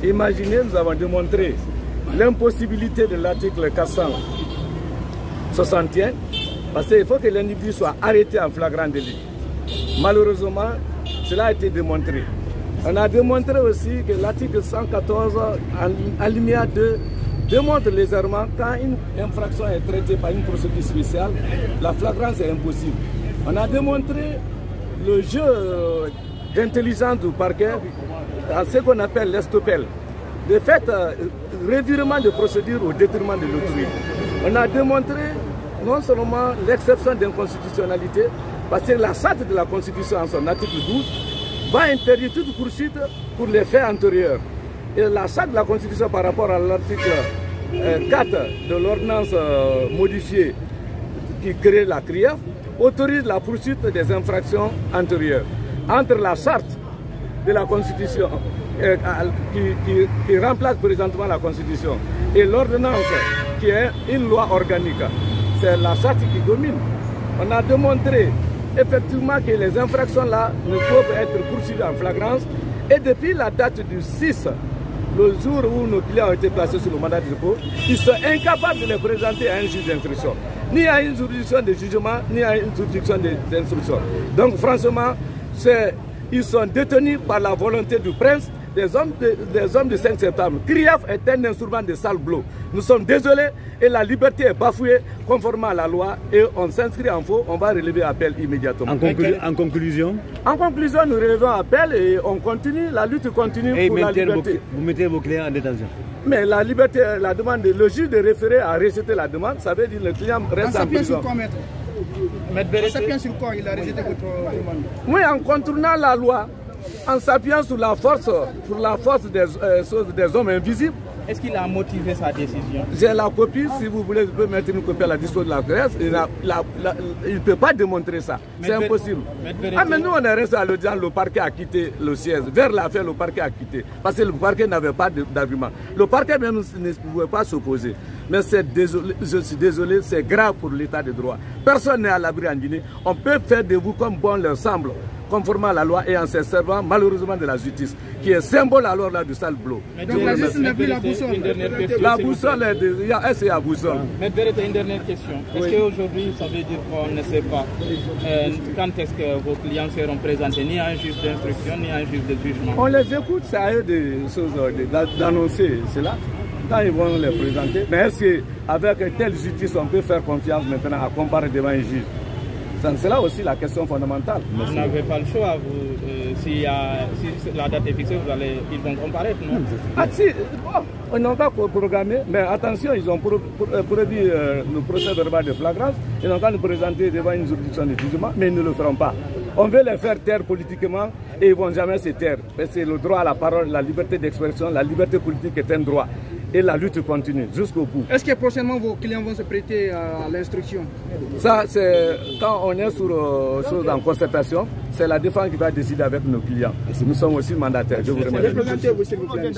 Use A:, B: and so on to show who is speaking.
A: Imaginez, nous avons démontré l'impossibilité de l'article 461, parce qu'il faut que l'individu soit arrêté en flagrant délit. Malheureusement, cela a été démontré. On a démontré aussi que l'article 114, alinéa 2, démontre légèrement quand une infraction est traitée par une procédure spéciale, la flagrance est impossible. On a démontré le jeu d'intelligence du parquet à ce qu'on appelle l'estopel. De fait, revirement de procédure au détriment de l'autrui. On a démontré non seulement l'exception d'inconstitutionnalité, parce que la charte de la Constitution en son article 12 va interdire toute poursuite pour les faits antérieurs. Et la charte de la Constitution par rapport à l'article 4 de l'ordonnance modifiée qui crée la CRIEF autorise la poursuite des infractions antérieures. Entre la charte de la Constitution qui remplace présentement la Constitution et l'ordonnance qui est une loi organique, c'est la charte qui domine. On a démontré effectivement que les infractions là ne peuvent être poursuivies en flagrance et depuis la date du 6, le jour où nos clients ont été placés sur le mandat de dépôt, ils sont incapables de les présenter à un juge d'instruction, ni à une juridiction de jugement, ni à une juridiction d'instruction. Donc franchement, ils sont détenus par la volonté du prince, des hommes du 5 septembre. CRIEF est un instrument de sale boulot. Nous sommes désolés et la liberté est bafouée conformément à la loi et on s'inscrit en faux, on va relever appel immédiatement.
B: En conclusion?
A: En conclusion, nous relevons appel et on continue, la lutte continue pour la liberté.
B: Vous mettez vos clients en détention?
A: Mais la liberté, la demande, le juge de référé a rejeté la demande, ça veut dire que le client reste en prison.
C: En s'appuyant sur quoi il a rejeté votre demande?
A: Oui, en contournant la loi, en s'appuyant sur la force des hommes invisibles.
C: Est-ce qu'il a motivé sa décision?
A: J'ai la copie, si vous voulez, je peux mettre une copie à la disposition de la presse. Il ne peut pas démontrer ça, c'est impossible. Mais nous on est resté à l'audience, le parquet a quitté le siège. Vers la fin, le parquet a quitté, parce que le parquet n'avait pas d'argument. Le parquet même ne pouvait pas s'opposer. Mais je suis désolé, c'est grave pour l'état de droit. Personne n'est à l'abri en Guinée. On peut faire de vous comme bon leur semble, conformément à la loi et en se servant malheureusement de la justice, qui est symbole alors là du sale boulot.
C: Donc la justice n'est plus la boussole.
A: La boussole, il y a la boussole.
C: Mais une dernière question. Est-ce qu'aujourd'hui, ça veut dire qu'on ne sait pas quand est-ce que vos clients seront présentés, ni à un juge d'instruction, ni à un juge de jugement?
A: On les écoute, c'est à eux d'annoncer cela, quand ils vont les présenter. Mais est-ce qu'avec telle justice, on peut faire confiance maintenant à comparer devant un juge? C'est là aussi la question fondamentale.
C: Vous n'avez pas le choix. Si la date est fixée, ils vont comparaître, non?
A: Ah si, on n'a pas programmé, mais attention, ils ont prévu le procès verbal de flagrance. Ils ont qu'à nous présenter devant une juridiction de jugement, mais ils ne le feront pas. On veut les faire taire politiquement et ils ne vont jamais se taire. C'est le droit à la parole, la liberté d'expression, la liberté politique est un droit. Et la lutte continue jusqu'au bout.
C: Est-ce que prochainement vos clients vont se prêter à l'instruction?
A: Ça, c'est quand on est sur choses en concertation, c'est la défense qui va décider avec nos clients. Nous sommes aussi mandataires. Je vous remercie.
C: Représentez-vous s'il vous plaît.